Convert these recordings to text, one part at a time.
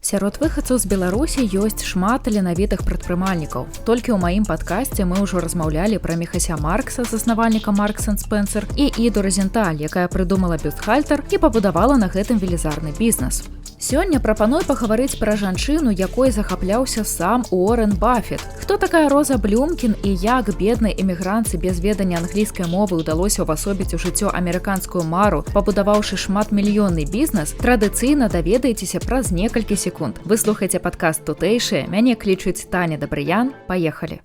Сярод выхадцаў з Беларусі ёсць шмат таленавітых прадпрымальнікаў. Толькі ў маім падкасце мы ўжо размаўлялі пра Міхася Маркса, заснавальніка Marks & Spencer, і Іду Розенталь, якая прыдумала бюстгальтер і пабудавала на гэтым велізарны бізнес. Сёння прапаную пагаварыць пра жанчыну, якой захапляўся сам Уоррен Баффет. Хто такая Роза Блюмкін і як беднай эмігранцы без ведання англійскай мовы ўдалося ўвасобіць у жыццё амерыканскую мару, пабудаваўшы шматмільённы бізнес, традыцыйна даведаецеся праз некалькі секунд. Вы слухаеце падкаст «Тутэйшыя», мяне клічуць Таня Дабрыян. Паехалі!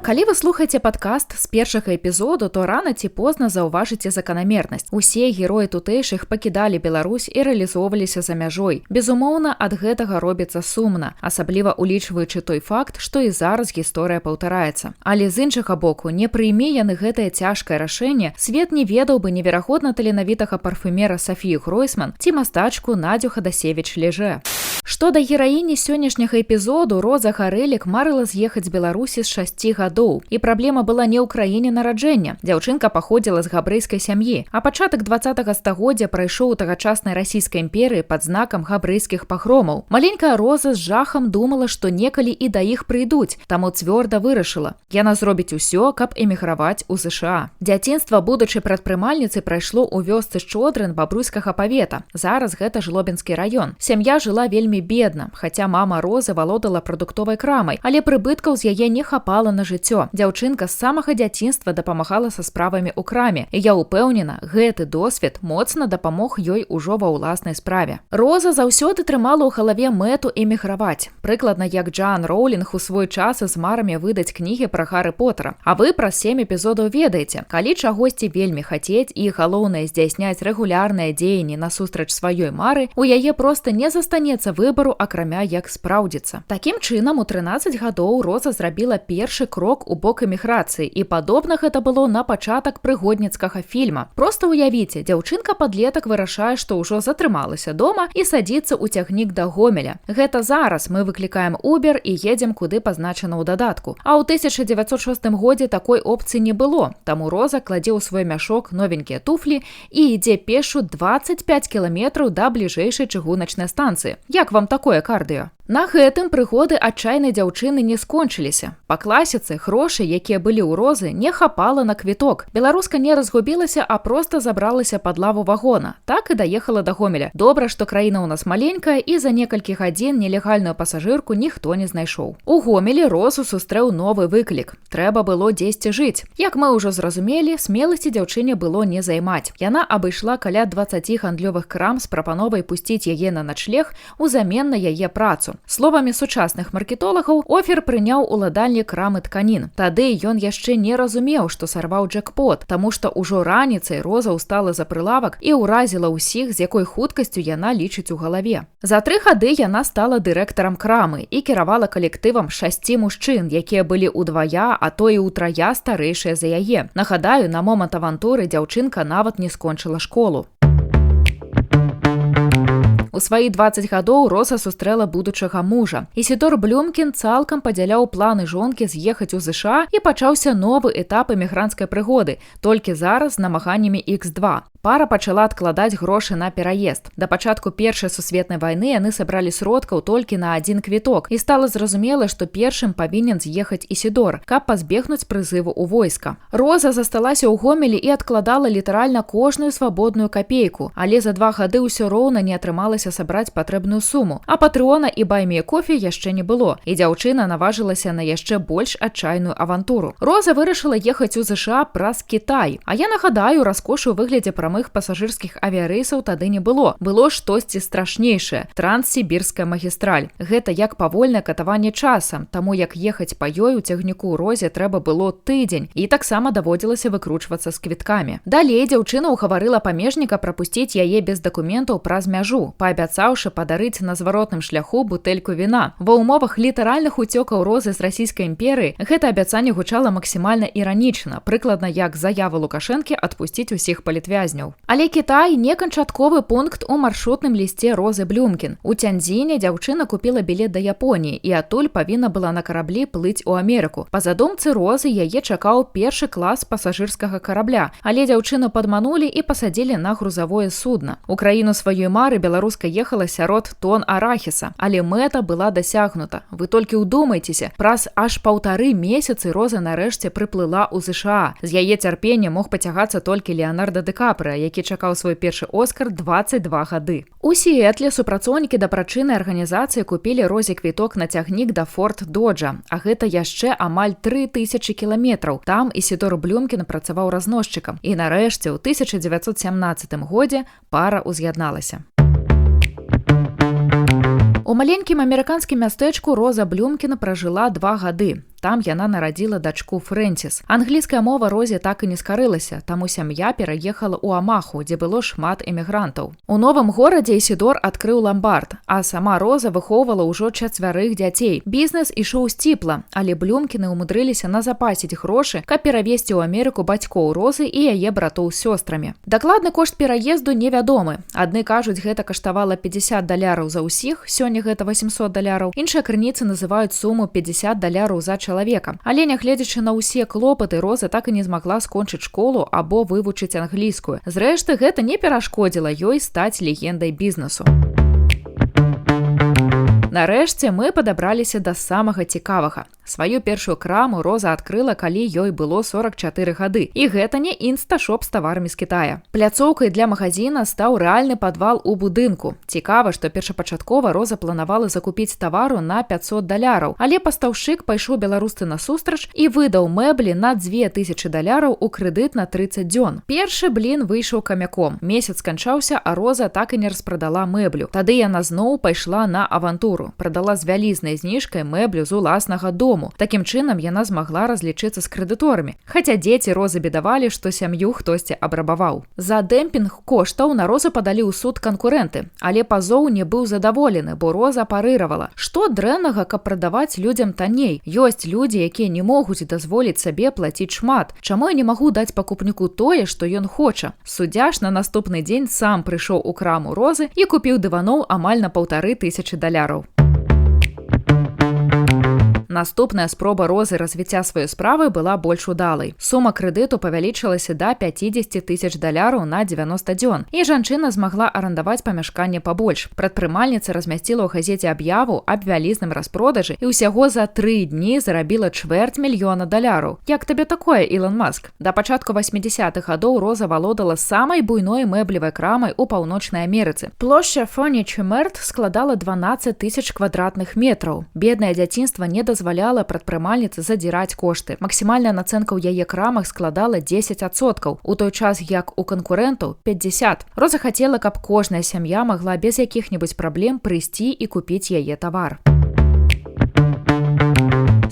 Калі вы слухаеце падкаст з першага эпізоду, то рана ці позна заўважыце заканамернасць. Усе героі тутэйшых пакідалі Беларусь і рэалізоўваліся за мяжой. Безумоўна, ад гэтага робіцца сумна, асабліва улічваючы той факт, што і зараз гісторыя паўтараецца. Але з іншага боку, не прыйме яны гэтае цяжкае рашэнне, свет не ведаў бы неверагодна таленавітага парфумера Сафію Гройсман ці мастачку Надзю Хадасевіч-Лежэ. Што да гераіні сённяшняга эпізоду, Роза Гарэлік марыла з'ехаць з Беларусі з 6 гадоў. І праблема была не ў краіне нараджэння. Дзяўчынка паходзіла з габрэйскай сям'і, а пачатак 20-га стагоддзя прайшоў у тагачаснай расійскай імперыі пад знакам габрэйскіх пагромаў. Маленькая Роза з жахам думала, што некалі і да іх прыйдуць, таму цвёрда вырашыла. Яна зробіць усё, каб эміграваць у ЗША. Дзяцінства будучай прадпрымальніцы прайшло ў вёсцы Шчодрын Бабруйскага павета. Зараз гэта Жлобінскі раён. Сям'я жыла вельмі бедна, хаця мама Розы валодала прадуктовай крамай, але прыбыткаў з яе не хапала на жыццё. Дзяўчынка з самага дзяцінства дапамагала са справамі ў краме. І я ўпэўнена, гэты досвед моцна дапамог ёй ужо ва ўласнай справе. Роза заўсёды трымала ў галаве мэту эміграваць. Прыкладна як Джоан Роўлінг у свой час з марамі выдаць кнігі пра Гарры Поттера. А вы праз 7 эпізодаў ведаеце, калі чагосьці вельмі хацець і, галоўнае, здзяйсняць рэгулярныя дзеянні насустрач сваёй мары, у яе проста не застанецца выбару, акрамя як спраўдзіцца. Такім чынам, у 13 гадоў Роза зрабіла першы крок у бок эміграцыі, і падобна гэта было на пачатак прыгодніцкага фільма. Проста ўявіце, дзяўчынка-падлетак вырашае, што ўжо затрымалася дома і садзіцца ў цягнік да Гомеля. Гэта зараз мы выклікаем Uber і едзем куды пазначана ў дадатку. А ў 1906 годзе такой опцыі не было, таму Роза кладзе ў свой мяшок новенькія туфлі і ідзе пешу 25 кіламетраў да бліжэйшай чыгуначнай станцыі. Як вам такое кардыё? На гэтым прыгоды адчайнай дзяўчыны не скончыліся. Па класіцы грошы, якія былі ў Розы, не хапала на квіток. Беларуска не разгубілася, а проста забралася пад лаву вагона. Так і даехала да Гомеля. Добра, што краіна ў нас маленькая, і за некалькі гадзін нелегальную пасажырку ніхто не знайшоў. У Гомелі Розу сустрэў новы выклік. Трэба было дзесьці жыць. Як мы ўжо зразумелі, смеласці дзяўчыне было не займаць. Яна абышла каля 20 гандлёвых крам з прапановай пусціць яе на начлег узамен на яе працу. Словамі сучасных маркетолагаў, офер прыняў уладальнік крамы тканін. Тады ён яшчэ не разумеў, што сарваў джекпот, таму што ўжо раніцай Роза ўстала за прылавак і ўразіла ўсіх, з якой хуткасцю яна лічыць у галаве. За 3 гады яна стала дырэктарам крамы і кіравала калектывам 6 мужчын, якія былі ўдвая, а то і ўтрая старэйшыя за яе. Нагадаю, на момант авантуры дзяўчынка нават не скончыла школу. У сваі 20 гадоў Роза сустрэла будучага мужа. Ісідор Блюмкін цалкам падзяляў планы жонкі з'ехаць у ЗША і пачаўся новы этап эмігранцкай прыгоды, толькі зараз з намаганнямі X2. Пара пачала адкладаць грошы на пераезд. Да пачатку Першай сусветнай вайны яны сабралі сродкаў толькі на 1 квіток, і стала зразумела, што першым павінен з'ехаць Ісідор, каб пазбегнуць прызыву ў войска. Роза засталася ў Гомелі і адкладала літаральна кожную свабодную капейку, але за 2 гады ўсё роўна не атрымалася сабраць патрэбную суму. А патрона і баймі-кофе яшчэ не было, і дзяўчына наважылася на яшчэ больш адчайную авантуру. Роза вырашыла ехаць у ЗША праз Кітай. А я нагадаю, раскошы ў выглядзе прамых пасажырскіх авіярэйсаў тады не было. Было штосьці страшнейшае – Транссібірская магістраль. Гэта як павольнае катаванне часам, таму як ехаць па ёй у цягніку ў Розе трэба было тыдзень, і таксама даводзілася выкручвацца з квіткамі. Далей дзяўчына ўгаварыла памежніка прапусціць яе без дакументаў праз мяжу, паабяцаўшы падарыць на зваротным шляху бутэльку віна. Ва ўмовах літаральных уцёкаў Розы з расійскай імперыі гэта абяцанне гучала максімальна іранічна, прыкладна як заява Лукашэнкі адпусціць усіх палітвязняў. Але Кітай не канчатковы пункт у маршрутным лісце Розы Блюмкін. У Цяньцзіне дзяўчына купіла білет да Японіі і адтуль павінна была на караблі плыць у Амерыку. Па задумцы Розы яе чакаў першы клас пасажырскага карабля, але дзяўчыну падманулі і пасадзілі на грузавое судна. У краіну сваёй мары беларуска ехала сярод тон арахіса, але мэта была дасягнута. Вы толькі ўдумайцеся, праз аж 1,5 месяцы Роза нарэшце прыплыла ў ЗША. З яе цярпення мог пацягацца толькі Леанардо Ды Капрыа, які чакаў свой першы Оскар 22 гады. У Сіэтле супрацоўнікі дабрачыннай арганізацыі купілі Розе квіток на цягнік да Форт Доджа, а гэта яшчэ амаль 3000 кіламетраў. Там Ісідор Блюмкін працаваў разносчыкам. І нарэшце ў 1917 годзе пара ўз'ядналася. У маленькім амерыканскім мястэчку Роза Блюмкін пражыла 2 гады. Там яна нарадзіла дачку Фрэнсіс. Англійская мова Розе так і не скарылася, таму сям'я пераехала ў Амаху, дзе было шмат эмігрантаў. У новым горадзе Ісідор адкрыў ламбард, а сама Роза выхоўвала ўжо 4 дзяцей. Бізнес ішоў сціпла, але Блюмкіны ўмудрыліся назапасіць грошы, каб перавезці ў Амерыку бацькоў Розы і яе братоў з сёстрамі. Дакладны кошт пераезду невядомы. Адны кажуць, гэта каштавала $50 за ўсіх, сёння гэта $800. Іншыя крыніцы называюць суму $50 за чалавека. Але нягледзячы на ўсе клопаты, Роза так і не змагла скончыць школу або вывучыць англійскую. Зрэшты, гэта не перашкодзіла ёй стаць легендай бізнесу. Нарэшце мы падабраліся да самага цікавага. Сваю першую краму Роза адкрыла, калі ёй было 44 гады. І гэта не інсташоп з таварамі з Кітая. Пляцоўкай для магазіна стаў рэальны падвал у будынку. Цікава, што першапачаткова Роза планавала закупіць тавару на $500, але пастаўшчык пайшоў беларусцы насустрач і выдаў мэблі на $2000 у крэдыт на 30 дзён. Першы блін выйшаў камяком. Месяц сканчаўся, а Роза так і не распрадала мэблю. Тады яна зноў пайшла на авантуру. Прадала з вялізнай зніжкай мэблю з уласнага дому. Такім чынам яна змагла разлічыцца з крэдыторамі. Хаця дзеці Розы бедавалі, што сям'ю хтосьці абрабаваў. За дэмпінг коштаў на Розу падалі ў суд канкурэнты. Але пазоў не быў задаволены, бо Роза парыравала. Што дрэннага, каб прадаваць людзям танней? Ёсць людзі, якія не могуць дазволіць сабе плаціць шмат. Чаму я не магу даць пакупніку тое, што ён хоча? Суддзя ж на наступны дзень сам прыйшоў у краму Розы і купіў дываноў амаль на $1500. Наступная спроба Розы развіцця сваёй справы была больш удалай. Сума крэдыту павялічылася да $50 000 на 90 дзён. І жанчына змагла арандаваць памяшканне пабольш. Прадпрымальніца размясціла ў газеце аб'яву аб вялізным распродажы і ўсяго за 3 дні зарабіла $250 000. Як табе такое, Ілон Маск? Да пачатку 80-х гадоў Роза валодала самай буйной мэблевай крамай у Паўночнай Амерыцы. Плошча Furniture Mart складала 12 000 квадратных метраў. Беднае дзяцінства не дазваляла прадпрымальніцы задзіраць кошты. Максімальная нацэнка ў яе крамах складала 10%, у той час як у канкурэнтаў 50%. Роза хацела, каб кожная сям'я магла без якіх-небудзь праблем прыйсці і купіць яе тавар.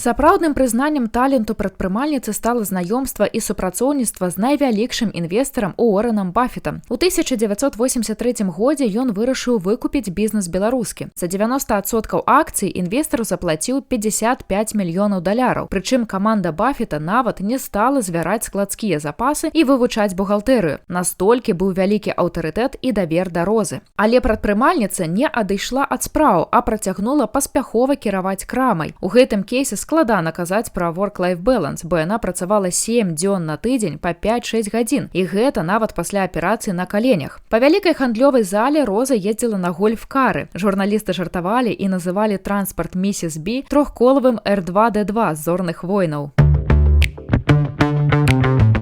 Сапраўдным прызнаннем таленту прадпрымальніцы стала знаёмства і супрацоўніцтва з найвялікшым інвестарам Уорренам Баффетам. У 1983 годзе ён вырашыў выкупіць бізнес беларускі. За 90% акцый інвестару заплаціў $55 мільёнаў. Прычым каманда Баффета нават не стала звяраць складскія запасы і вывучаць бухгалтэрыю. Настолькі быў вялікі аўтарытэт і давер да Розы. Але прадпрымальніца не адышла ад спраў, а працягнула паспяхова кіраваць крамай. У гэтым кейсе складана казаць пра work-life balance, бо яна працавала 7 дзён на тыдзень па 5-6 гадзін, і гэта нават пасля аперацыі на каленях. Па вялікай гандлёвай зале Роза ездзіла на гольф-кары. Журналісты жартавалі і называлі транспарт місіс Бі трохколавым R2-D2 з зорных войнаў.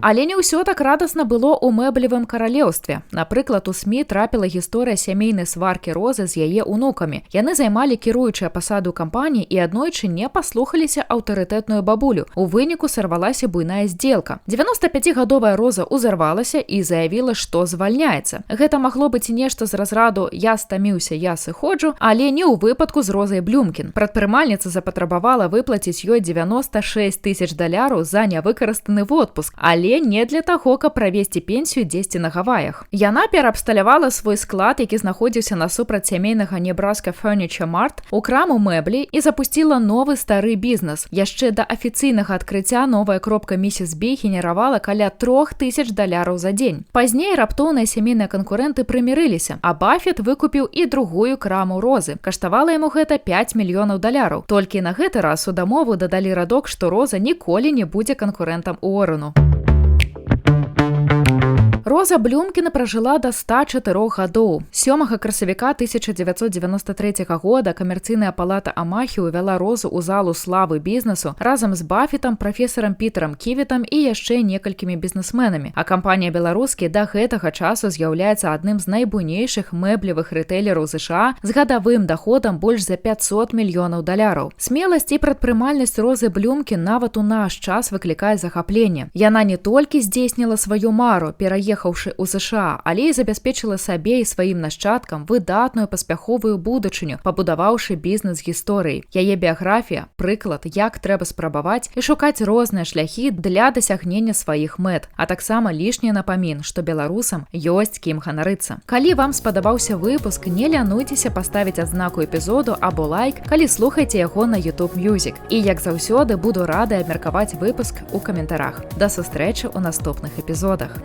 Але не ўсё так радасна было ў мэблевым каралеўстве. Напрыклад, у СМІ трапіла гісторыя сямейнай сваркі Розы з яе унукамі. Яны займалі кіруючыя пасаду кампаніі і аднойчы не паслухаліся аўтарытэтную бабулю. У выніку сарвалася буйная здзелка. 95-гадовая Роза ўзарвалася і заявіла, што звальняецца. Гэта магло быць нешта з разраду «я стаміўся, я сыходжу», але не ў выпадку з Розай Блюмкін. Прадпрымальніца запатрабавала выплаціць ёй $96 000 за нявыкарыстаны водпуск, але але не для таго, каб правесці пенсію дзесьці на Гаваях. Яна пераабсталявала свой склад, які знаходзіўся насупраць сямейнага Nebraska Furniture Mart, у краму мэблі і запусціла новы стары бізнес. Яшчэ да афіцыйнага адкрыцця новая кропка Mrs. B генеравала каля $3000 за дзень. Пазней раптоўныя сямейныя канкурэнты прымірыліся, а Баффет выкупіў і другую краму Розы. Каштавала яму гэта $5 мільёнаў. Толькі на гэты раз у дамову дадалі радок, што Роза ніколі не будзе канкурэнтам Уоррену. Роза Блюмкін пражыла да 104 гадоў. 7 красавіка 1993 года камерцыйная палата Амахі ўвяла Розу ў залу славы бізнесу разам з Баффетам, прафесарам Пітерам Ківітам і яшчэ некалькімі бізнесменамі. А кампанія «Беларускі» да гэтага часу з'яўляецца адным з найбуйнейшых мэблевых рытэйлераў США з гадавым даходам больш за $500 мільёнаў. Смеласць і прадпрымальнасць Розы Блюмкін нават у наш час выклікае захапленне. Яна не толькі здзейсніла сваю мару, пераехаўшы ў США, але і забяспечыла сабе і сваім нашчадкам выдатную паспяховую будучыню, пабудаваўшы бізнес гісторыі. Яе біяграфія – прыклад, як трэба спрабаваць і шукаць розныя шляхі для дасягнення сваіх мэт, а таксама лішні напамін, што беларусам ёсць кім ганарыцца. Калі вам спадабаўся выпуск, не лянуйцеся паставіць адзнаку эпізоду або лайк, калі слухаеце яго на YouTube Music. І, як заўсёды, буду рада абмеркаваць выпуск у каментарах. Да сустрэчы ў наступных эпізодах.